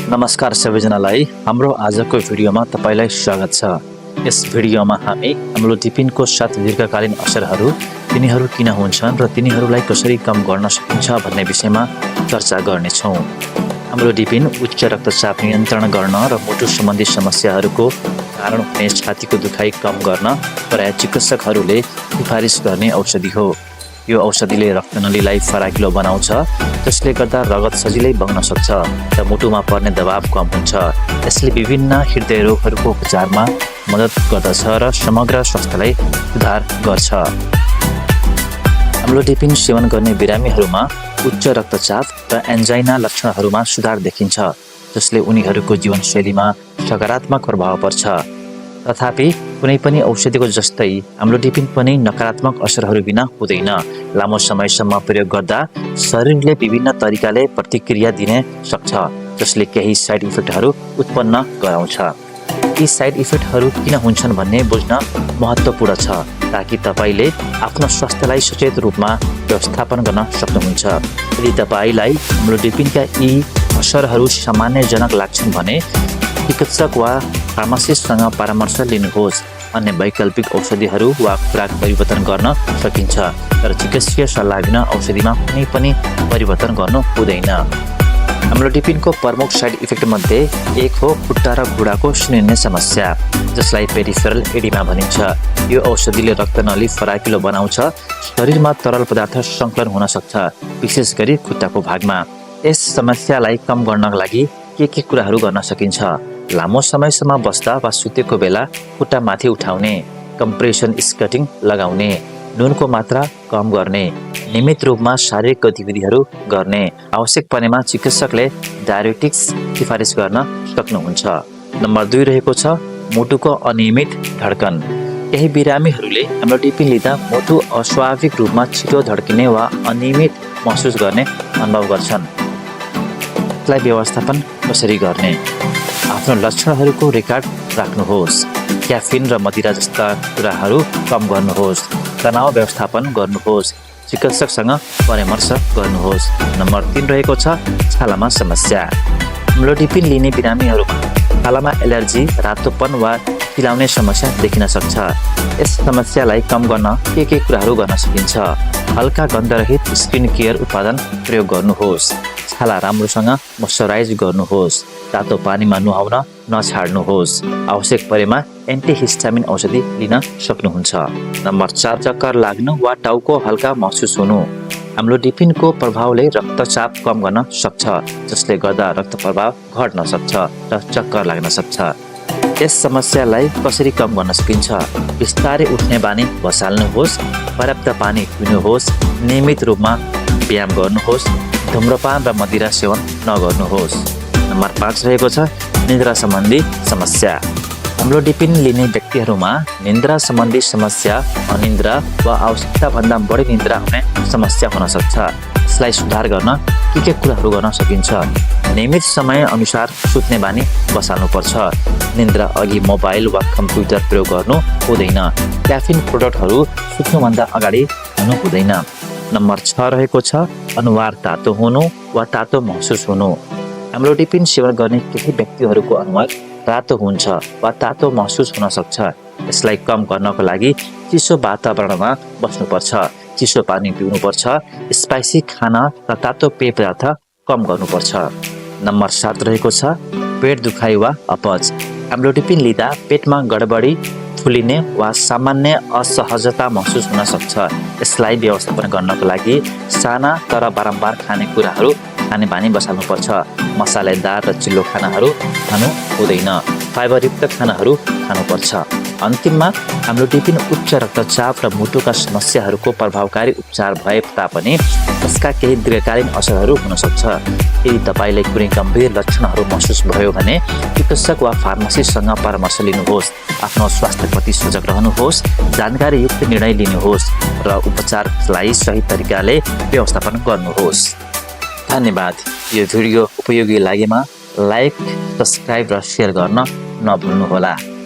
नमस्कार सबैजनालाई हाम्रो आजको भिडियोमा तपाईलाई स्वागत छ। यस भिडियोमा हामी अम्लोडिपिनको 7 दीर्घकालीन असरहरू, तिनीहरू किन हुन्छन् र तिनीहरूलाई कसरी कम गर्न सकिन्छ भन्ने विषयमा चर्चा गर्नेछौँ। अम्लोडिपिन उच्च रक्तचाप नियन्त्रण गर्न र मुटु सम्बन्धी समस्याहरूको कारण हुने छातीको दुखाइ कम गर्न प्राय चिकित्सकहरूले सिफारिस गर्ने औषधि हो। यो औषधिले रक्तनलीलाई फराकिलो बनाउँछ, जसले गर्दा रगत सजिलै बग्न सक्छ र मुटुमा पर्ने दबाव कम हुन्छ। यसले विभिन्न हृदय रोगहरूको उपचारमा मद्दत गर्दछ र समग्र स्वास्थ्यलाई सुधार गर्छ। अम्लोडिपिन सेवन गर्ने बिरामीहरूमा उच्च रक्तचाप र एन्जाइना लक्षणहरूमा सुधार देखिन्छ, जसले उनीहरूको जीवनशैलीमा सकारात्मक प्रभाव पर्छ। तथापि कुनै पनि औषधिको जस्तै अम्लोडिपिन पनि नकारात्मक असरहरू बिना हुँदैन। लामो समयसम्म प्रयोग गर्दा शरीरले विभिन्न तरिकाले प्रतिक्रिया दिने सक्छ, जसले केही साइड इफेक्टहरू उत्पन्न गराउँछ। यी साइड इफेक्टहरू किन हुन्छन् भन्ने बुझ्न महत्त्वपूर्ण छ, ताकि तपाईले आफ्नो स्वास्थ्यलाई सचेत रूपमा व्यवस्थापन गर्न सक्नुहुन्छ। यदि तपाईलाई अम्लोडिपिनका यी असरहरू सामान्यजनक लाग्छन् भने चिकित्सक वा फार्मासिस्टसँग परामर्श लिनुहोस्। अन्य वैकल्पिक औषधिहरू वा खुराक परिवर्तन गर्न सकिन्छ, तर चिकित्सकीय सल्लाह बिना औषधिमा कुनै पनि परिवर्तन गर्नु हुँदैन। अम्लोडिपिनको प्रमुख साइड इफेक्ट मध्ये एक हो खुट्टा र घुँडाको सुन्निने समस्या, जसलाई पेरिफेरल एडिमा भनिन्छ। यो औषधिले रक्तनली फराकिलो बनाउँछ, शरीरमा तरल पदार्थ सङ्कलन हुन सक्छ, विशेष गरी खुट्टाको भागमा। यस समस्यालाई कम गर्नका लागि के कुराहरू गर्न सकिन्छ? लामो समयसम्म बस्दा वा सुतेको बेला खुट्टा माथि उठाउने, कम्प्रेसन स्कर्टिङ लगाउने, नुनको मात्रा कम गर्ने, नियमित रूपमा शारीरिक गतिविधिहरू गर्ने, आवश्यक परेमा चिकित्सकले डायरेटिक्स सिफारिस गर्न सक्नुहुन्छ। नम्बर 2 रहेको छ मुटुको अनियमित धड्कन। केही बिरामीहरूले अम्लोडिपिन लिँदा मुटु अस्वाभाविक रूपमा छिटो धड्किने वा अनियमित महसुस गर्ने अनुभव गर्छन्। यसलाई व्यवस्थापन कसरी गर्ने? आफ्नो लक्षणहरूको रेकर्ड राख्नुहोस्। क्याफिन र मदिरा जस्ता कुराहरू कम गर्नुहोस्। तनाव व्यवस्थापन गर्नुहोस्। चिकित्सकसँग परामर्श गर्नुहोस्। नम्बर 3 रहेको छ छालामा समस्या। अम्लोडिपिन लिने बिरामीहरूमा छालामा एलर्जी, रातोपन वा चिलाउने समस्या देखिन सक्छ। यस समस्यालाई कम गर्न के कुराहरू गर्न सकिन्छ? हल्का गन्धरहित स्किन केयर उत्पादन प्रयोग गर्नुहोस्। छाला राम्रोसँग मोइस्चराइज गर्नुहोस्। तातो पानीमा नुहाउन नछाड्नुहोस्। आवश्यक परेमा एन्टिहिस्टामिन औषधि लिन सक्नुहुन्छ। नम्बर 4 चक्कर लाग्नु वा टाउको हल्का महसुस हुनु। अम्लोडिपिनको प्रभावले रक्तचाप कम गर्न सक्छ, जसले गर्दा रक्त प्रवाह घट्न सक्छ र चक्कर लाग्न सक्छ। यस समस्यालाई कसरी कम गर्न सकिन्छ? बिस्तारै उठ्ने बानी बसाल्नुहोस्। पर्याप्त पानी पिउनुहोस्। नियमित रूपमा व्यायाम गर्नुहोस्। धूम्रपान र मदिरा सेवन नगर्नुहोस्। नम्बर 5 रहेको छ निद्रा सम्बन्धी समस्या। अम्लोडिपिन लिने व्यक्तिहरूमा निद्रा सम्बन्धी समस्या, अनिद्रा वा आवश्यकताभन्दा बढी निद्रा हुने समस्या हुन सक्छ। यसलाई सुधार गर्न के कुराहरू गर्न सकिन्छ? नियमित समय अनुसार सुत्ने बानी बसाल्नुपर्छ। निद्रा अघि मोबाइल वा कम्प्युटर प्रयोग गर्नु हुँदैन। क्याफिन प्रोडक्टहरू सुत्नुभन्दा अगाडि हुनु हुँदैन। नम्बर 6 रहेको छ अनुहार तातो हुनु वा तातो महसुस हुनु। अम्लोडिपिन सेवन गर्ने केही व्यक्तिहरूको अनुहार रातो हुन्छ वा तातो महसुस हुन सक्छ। यसलाई कम गर्नको लागि चिसो वातावरणमा बस्नुपर्छ, चिसो पानी पिउनुपर्छ, स्पाइसी खाना र तातो पेय पदार्थ कम गर्नुपर्छ। नम्बर 7 रहेको छ पेट दुखाइ वा अपच। अम्लोडिपिन लिँदा पेटमा गडबडी, फुलिने वा सामान्य असहजता महसुस हुन सक्छ। यसलाई व्यवस्थापन गर्नको लागि साना तर बारम्बार खाने कुराहरू खाने बानी बसाल्नुपर्छ। मसालेदार र चिल्लो खानाहरू खानु हुँदैन। फाइबरयुक्त खानाहरू खानुपर्छ। अन्तिममा अम्लोडिपिन उच्च रक्तचाप र मुटुका समस्याहरूको प्रभावकारी उपचार भए तापनि यसका केही दीर्घकालीन असरहरू हुन सक्छ। यदि तपाईले कुनै गम्भीर लक्षणहरू महसुस भयो भने चिकित्सक वा फार्मासिस्टसँग परामर्श लिनुहोस्। आफ्नो स्वास्थ्यप्रति सजग रहनुहोस्। जानकारीयुक्त निर्णय लिनुहोस् र उपचारलाई सही तरिकाले व्यवस्थापन गर्नुहोस्। धन्यवाद। यो भिडियो उपयोगी लागेमा लाइक, सब्स्क्राइब र सेयर गर्न नभुल्नुहोला।